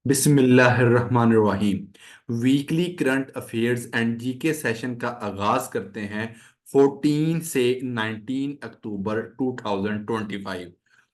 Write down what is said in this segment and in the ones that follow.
बिस्मिल्लाहिर्रहमानिर्रहीम। Weekly current affairs and GK session का आगाज करते हैं 14 से 19 अक्टूबर 2025।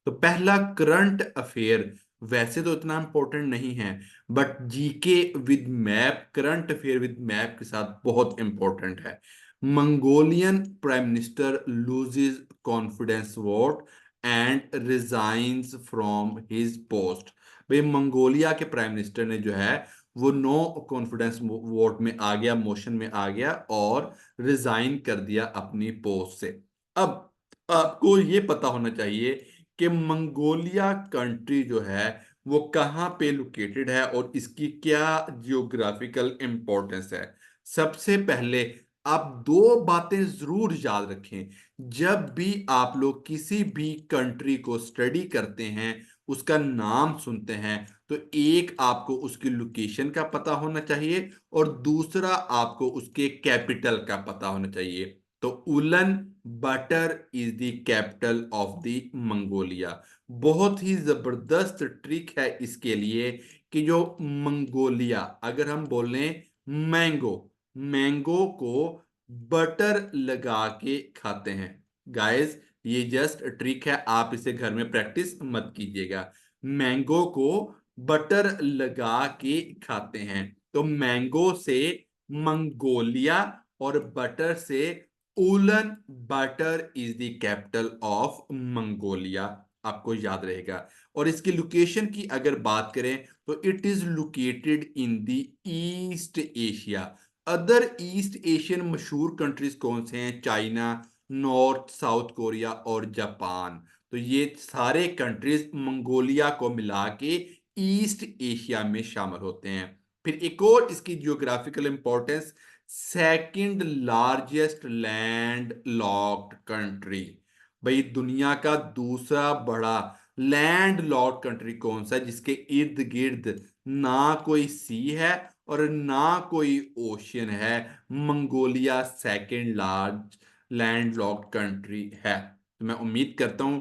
तो पहला करंट अफेयर वैसे तो इतना इंपॉर्टेंट नहीं है, but GK with map, current affair with map के साथ बहुत इंपॉर्टेंट है। Mongolian prime minister loses confidence vote and resigns from his post. भाई मंगोलिया के प्राइम मिनिस्टर ने जो है वो नो कॉन्फिडेंस वोट में आ गया, मोशन में आ गया और रिजाइन कर दिया अपनी पोस्ट से। अब आपको ये पता होना चाहिए कि मंगोलिया कंट्री जो है वो कहाँ पे लोकेटेड है और इसकी क्या जियोग्राफिकल इंपॉर्टेंस है। सबसे पहले आप दो बातें जरूर याद रखें। जब भी आप लोग किसी भी कंट्री को स्टडी करते हैं, उसका नाम सुनते हैं, तो एक आपको उसकी लोकेशन का पता होना चाहिए और दूसरा आपको उसके कैपिटल का पता होना चाहिए। तो Ulaanbaatar is the capital of the Mongolia. बहुत ही जबरदस्त ट्रिक है इसके लिए कि जो मंगोलिया, अगर हम बोलें मैंगो, मैंगो को बटर लगा के खाते हैं। गाइस, ये जस्ट ट्रिक है, आप इसे घर में प्रैक्टिस मत कीजिएगा। मैंगो को बटर लगा के खाते हैं। तो मैंगो से मंगोलिया और बटर से Ulaanbaatar is the capital of Mongolia. आपको याद रहेगा। और इसकी लोकेशन की अगर बात करें तो it is located in the east Asia. Other east Asian मशहूर कंट्रीज कौन से हैं? चाइना, नॉर्थ साउथ कोरिया और जापान। तो ये सारे कंट्रीज मंगोलिया को मिला के ईस्ट एशिया में शामिल होते हैं। फिर एक और इसकी geographical importance, second largest land locked country. भाई दुनिया का दूसरा बड़ा लैंड लॉक्ड कंट्री कौन सा है जिसके इर्द गिर्द ना कोई सी है और ना कोई ओशियन है? Mongolia second large land locked country है। तो मैं उम्मीद करता हूं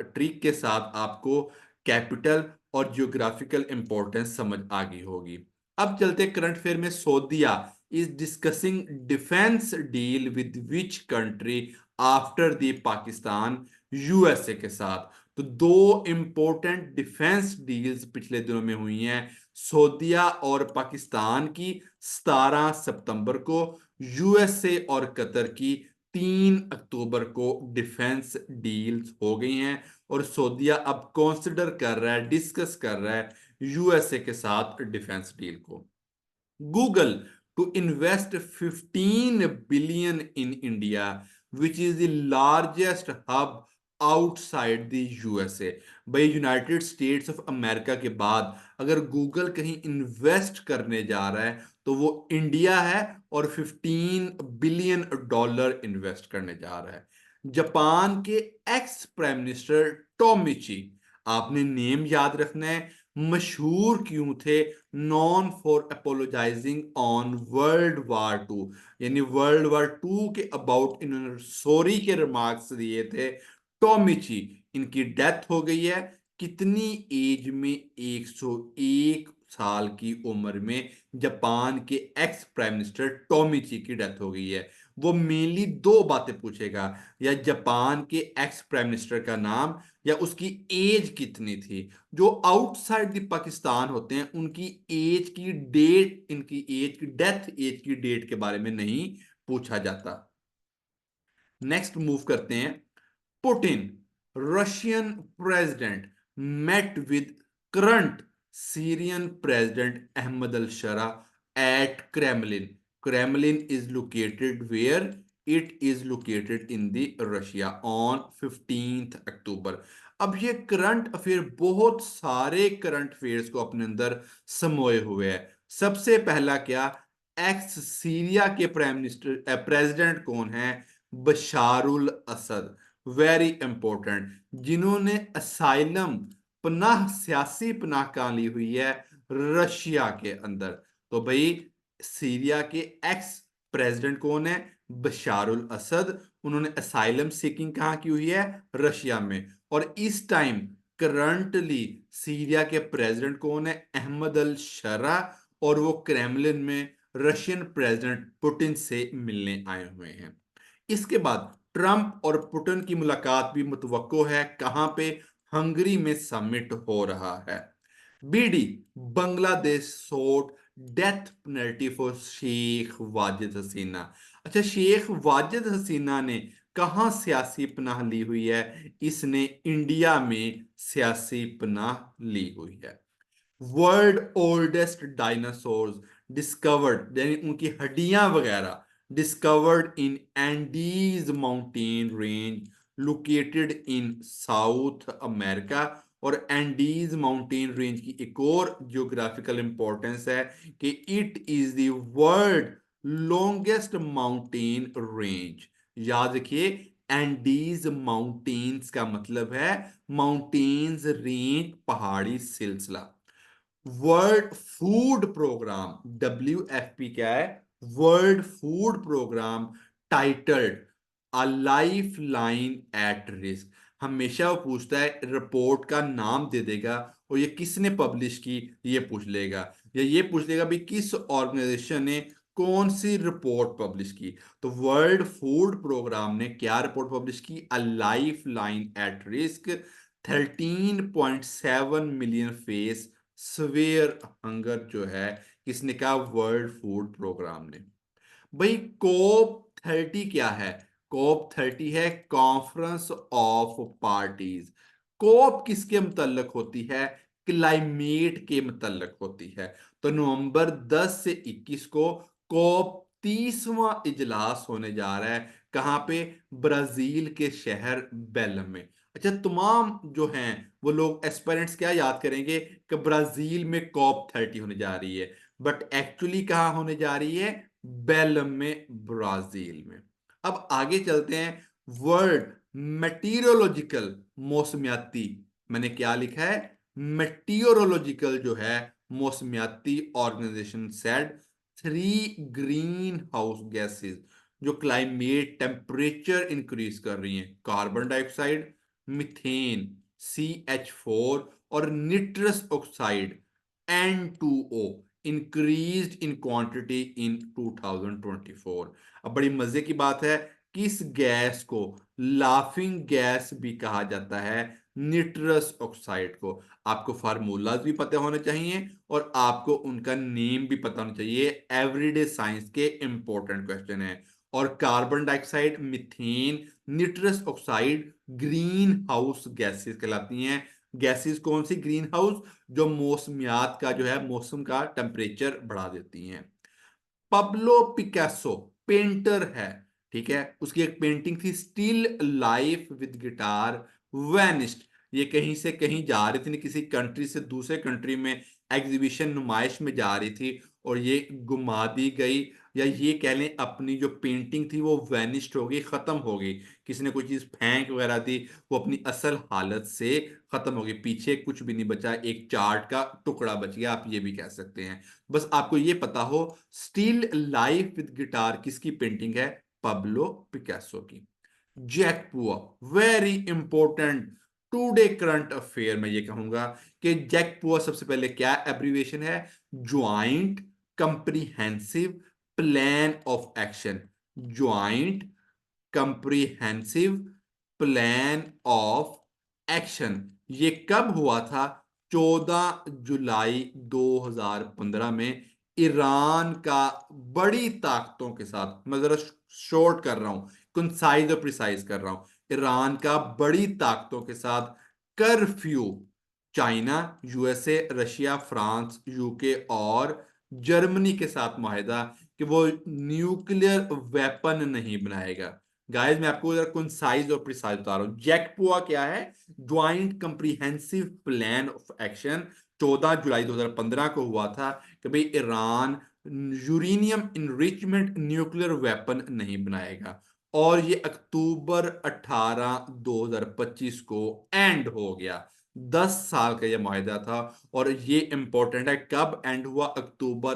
ट्रिक के साथ आपको कैपिटल और जियोग्राफिकल इंपॉर्टेंस समझ आ गई होगी। अब चलते करंट अफेयर में। Saudia is discussing defence deal with which country after the Pakistan USA के साथ। तो दो इंपॉर्टेंट डिफेंस डील्स पिछले दिनों में हुई हैं, सऊदीया और पाकिस्तान की 17 सितंबर को, यूएसए और कतर की 3 अक्टूबर को डिफेंस डील्स हो गई हैं। और सऊदीया अब कंसिडर कर रहा है, डिस्कस कर रहा है यूएसए के साथ डिफेंस डील को। Google to invest 15 billion in India which is the largest hub outside the USA. भाई यूनाइटेड स्टेट्स ऑफ अमेरिका के बाद अगर गूगल कहीं इन्वेस्ट करने जा रहा है तो वो इंडिया है और 15 बिलियन डॉलर इन्वेस्ट करने जा रहा है। जापान के एक्स प्राइम मिनिस्टर टोमिची, आपने नेम याद रखना है, मशहूर क्यों थे? Non for apologising on world war 2, यानी वर्ल्ड वार 2 के अबाउट इन्होंने सॉरी के रिमार्क्स दिए थे। टोमिची, इनकी डेथ हो गई है कितनी एज में? 101 साल की उम्र में जापान के एक्स प्राइम मिनिस्टर टोमिची की डेथ हो गई है। वो मेनली दो बातें पूछेगा, या जापान के एक्स प्राइम मिनिस्टर का नाम या उसकी एज कितनी थी। जो आउटसाइड द पाकिस्तान होते हैं उनकी एज की डेट, इनकी एज की डेथ एज की डेट के बारे में नहीं पूछा जाता। नेक्स्ट मूव करते हैं। Putin, Russian president, met with current Syrian president Ahmed al Sharaa at Kremlin. Kremlin is located where? It is located in the Russia on 15 October. अब ये करंट अफेयर बहुत सारे करंट अफेयर्स को अपने अंदर समोए हुए है। सबसे पहला क्या? एक्स सीरिया के प्राइम मिनिस्टर प्रेसिडेंट कौन है? बशारुल असद। वेरी इंपॉर्टेंट, जिन्होंने असाइलम, पनाह, सियासी पनाह कहां ली हुई है? रशिया के अंदर। तो भाई सीरिया के एक्स प्रेसिडेंट कौन है? बशारुल असद। उन्होंने असाइलम सीकिंग कहां की हुई है? रशिया में। और इस टाइम करंटली सीरिया के प्रेसिडेंट कौन है? अहमद अल शरा, और वो क्रेमलिन में रशियन प्रेसिडेंट पुतिन से मिलने आए हुए हैं। इसके बाद ट्रंप और पुतिन की मुलाकात भी मुतवक्को है। कहां पे? हंगरी में समिट हो रहा है। BD, Bangladesh sought death penalty for Sheikh Wajid Hasina. अच्छा, शेख वाजिद हसीना ने कहां सियासी पनाह ली हुई है? इसने इंडिया में सियासी पनाह ली हुई है। वर्ल्ड ओल्डेस्ट डायनासोर्स डिस्कवर्ड, यानी उनकी हड्डियां वगैरह discovered in Andes mountain range located in south America. और एंडीज माउंटेन रेंज की एक और जियोग्राफिकल इंपॉर्टेंस है कि it is the world longest mountain range. याद रखिए, एंडीज माउंटेन्स का मतलब है माउंटेन्स रेंज, पहाड़ी सिलसिला। वर्ल्ड फूड प्रोग्राम WFP क्या है? World food programme titled a lifeline at risk. हमेशा वो पूछता है, रिपोर्ट का नाम दे देगा और ये किसने पब्लिश की ये पूछ लेगा, या ये पूछ लेगा भी किस ऑर्गेनाइजेशन ने कौन सी रिपोर्ट पब्लिश की। तो वर्ल्ड फूड प्रोग्राम ने क्या रिपोर्ट पब्लिश की? अ lifeline at risk. 13.7 million face severe hunger जो है, किसने कहा? वर्ल्ड फूड प्रोग्राम ने। भाई COP30 क्या है? COP30 है कॉन्फ्रेंस ऑफ पार्टीज। कोप किसके मुतल्लक होती है? क्लाइमेट के मुतल्लक होती है। तो नवंबर 10 से 21 को कोप 30वां इजलास होने जा रहा है। कहां पे? ब्राजील के शहर बेलम में। अच्छा, तमाम जो हैं वो लोग एस्पिरेंट्स क्या याद करेंगे कि ब्राजील में COP30 होने जा रही है, बट एक्चुअली कहां होने जा रही है? बेलम में, ब्राजील में। अब आगे चलते हैं। वर्ल्ड मेटीरियोलॉजिकल, मौसमियाती, मैंने क्या लिखा है? मेटीरियोलॉजिकल जो है मौसमियाती organisation said 3 green house gases जो क्लाइमेट टेम्परेचर इंक्रीज कर रही हैं, कार्बन डाइऑक्साइड, मीथेन CH4, और nitrous oxide N2O increased in quantity in 2024। अब बड़ी मजे की बात है, किस गैस को लाफिंग गैस भी कहा जाता है? निट्रस ऑक्साइड को। आपको फार्मूलाज भी पता होने चाहिए और आपको उनका नेम भी पता होना चाहिए। एवरीडे साइंस के इंपॉर्टेंट क्वेश्चन है। और carbon dioxide, methane, nitrous oxide green house gases कहलाती हैं। गैसेस कौन सी? ग्रीन हाउस, जो मौसमियात का जो है, मौसम का टेम्परेचर बढ़ा देती हैं। पब्लो पिकासो पेंटर है, ठीक है, उसकी एक पेंटिंग थी still life with guitar vanished. ये कहीं से कहीं जा रही थी, किसी कंट्री से दूसरे कंट्री में एग्जीबिशन, नुमाइश में जा रही थी, और ये गुमा दी गई, या ये कह लें अपनी जो पेंटिंग थी वो वैनिस्ड हो गई, खत्म हो गई। किसी ने कोई चीज फेंक वगैरह दी, वो अपनी असल हालत से खत्म हो गई, पीछे कुछ भी नहीं बचा, एक चार्ट का टुकड़ा बच गया, आप ये भी कह सकते हैं। बस आपको ये पता हो, स्टिल लाइफ विद गिटार किसकी पेंटिंग है? पब्लो पिकासो की। जैक पुआ, very important today current affair में ये कहूंगा कि जैक पुआ सबसे पहले क्या एब्रीविएशन है? Joint comprehensive plan of action. Joint comprehensive plan of action. ये कब हुआ था? 14 जुलाई 2015 में ईरान का बड़ी ताकतों के साथ, मैं जरा शॉर्ट कर रहा हूं, कंसाइज और प्रिसाइज कर रहा हूं, ईरान का बड़ी ताकतों के साथ curfew, China, USA, Russia, France, UK और जर्मनी के साथ माहिदा कि वो न्यूक्लियर वेपन नहीं बनाएगा। गाइस, मैं आपको जरा कंसाइज और प्रिसाइज बता रहा हूं। जैकपुआ क्या है? Joint comprehensive plan of action. 14 जुलाई 2015 को हुआ था कि भाई Iran uranium enrichment nuclear weapon नहीं बनाएगा, और ये अक्टूबर 2025 को एंड हो गया। 10 साल का ये माहिदा था, और ये इंपॉर्टेंट है, कब एंड हुआ? अक्टूबर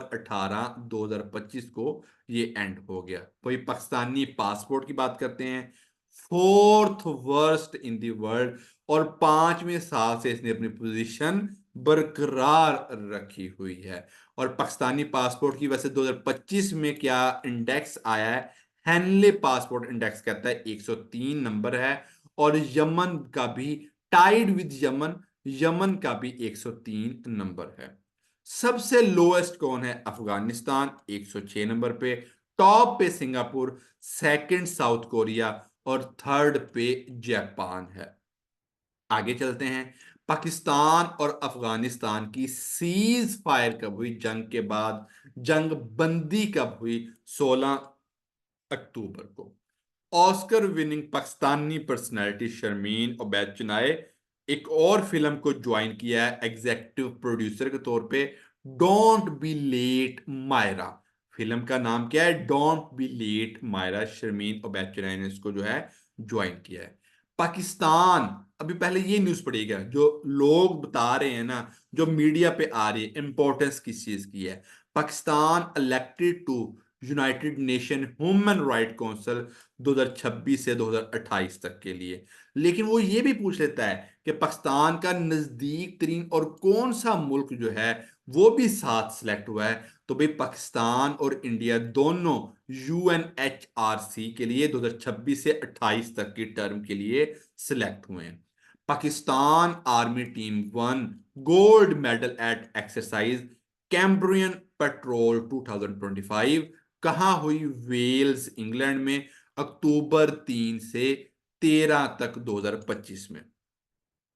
2025 को ये एंड हो गया। वही पाकिस्तानी पासपोर्ट की बात करते हैं। Fourth worst in the world, और 5वें साल से इसने अपनी पोजीशन बरकरार रखी हुई है। और पाकिस्तानी पासपोर्ट की वजह से 2025 में क्या इंडेक्स आया है, हेनले पासपोर्ट इंडेक्स कहता है 103 नंबर है। और यमन का भी, टाइड विद यमन, यमन का भी 103 नंबर है। सबसे लोएस्ट कौन है, अफगानिस्तान 106 नंबर पे। टॉप पे सिंगापुर, सेकंड साउथ कोरिया, और थर्ड पे जापान है। आगे चलते हैं। पाकिस्तान और अफगानिस्तान की सीज फायर कब हुई, जंग के बाद जंग बंदी कब हुई, 16 अक्टूबर को। Oscar winning Pakistani personality Sharmeen Obaid Chinoy एक और फिल्म को ज्वाइन किया है एग्जीक्यूटिव प्रोड्यूसर के तौर पे, डोंट बी लेट मायरा। फिल्म का नाम क्या है, don't be late Myra. Sharmeen Obaid Chinoy ने इसको जो है ज्वाइन किया है। पाकिस्तान, अभी पहले ये न्यूज पढ़िएगा, जो लोग बता रहे हैं ना, जो मीडिया पे आ रही है, इंपॉर्टेंस किस चीज की है। Pakistan elected to United Nation human right council 2026 से 2028 तक के लिए। लेकिन वो ये भी पूछ लेता है कि पाकिस्तान का नजदीक तरीन और कौन सा मुल्क जो है वो भी साथ सिलेक्ट हुआ है। तो भाई पाकिस्तान और इंडिया दोनों यूएनएचआरसी के लिए 2026 से 28 तक की टर्म के लिए सिलेक्ट हुए हैं। Pakistan army team one gold medal at exercise Cambrian petrol 2025। कहां हुई, वेल्स इंग्लैंड में, अक्टूबर 3 से 13 तक 2025 में।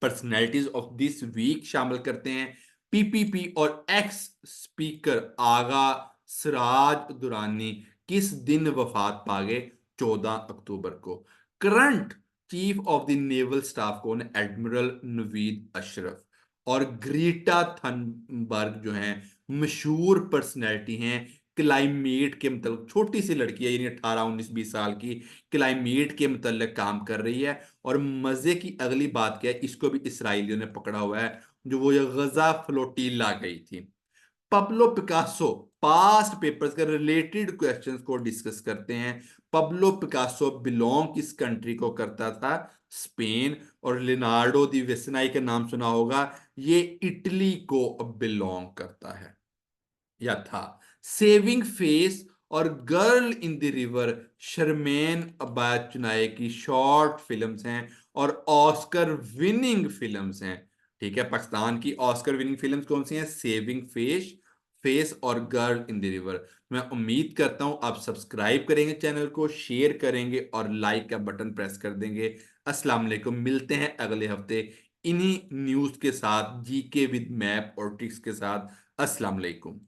पर्सनैलिटीज ऑफ दिस वीक शामिल करते हैं पीपीपी और एक्स स्पीकर आगा सिराज दुरानी किस दिन वफात पा गए, 14 अक्टूबर को। Current chief of the naval staff कौन है, एडमिरल नवीद अशरफ। और ग्रीटा थनबर्ग जो है मशहूर पर्सनैलिटी हैं क्लाइमेट के मतलब, छोटी सी लड़की है यानी 18 19 20 साल की, क्लाइमेट के मतलब काम कर रही है। और मजे की अगली बात क्या है, इसको भी इसराइलियों ने पकड़ा हुआ है, जो वो ये गजा फ्लोटीला गई थी। पब्लो पिकासो, पास्ट पेपर्स के रिलेटेड क्वेश्चंस को डिस्कस करते हैं। पब्लो पिकासो बिलोंग किस कंट्री को करता था, स्पेन। और लिनार्डो दी वेसनाई का नाम सुना होगा, ये इटली को बिलोंग करता है या था। सेविंग फेस और girl in the river Sharmeen Obaid Chinoy की शॉर्ट फिल्म्स हैं और ऑस्कर विनिंग फिल्म्स हैं। ठीक है, पाकिस्तान की ऑस्कर विनिंग फिल्म्स कौन सी हैं, सेविंग फेस, फेस और गर्ल इन द रिवर। मैं उम्मीद करता हूं आप सब्सक्राइब करेंगे, चैनल को शेयर करेंगे और लाइक का बटन प्रेस कर देंगे। अस्सलाम वालेकुम, मिलते हैं अगले हफ्ते इन्हीं न्यूज के साथ, जीके विद मैप और ट्रिक्स के साथ। अस्सलाम वालेकुम।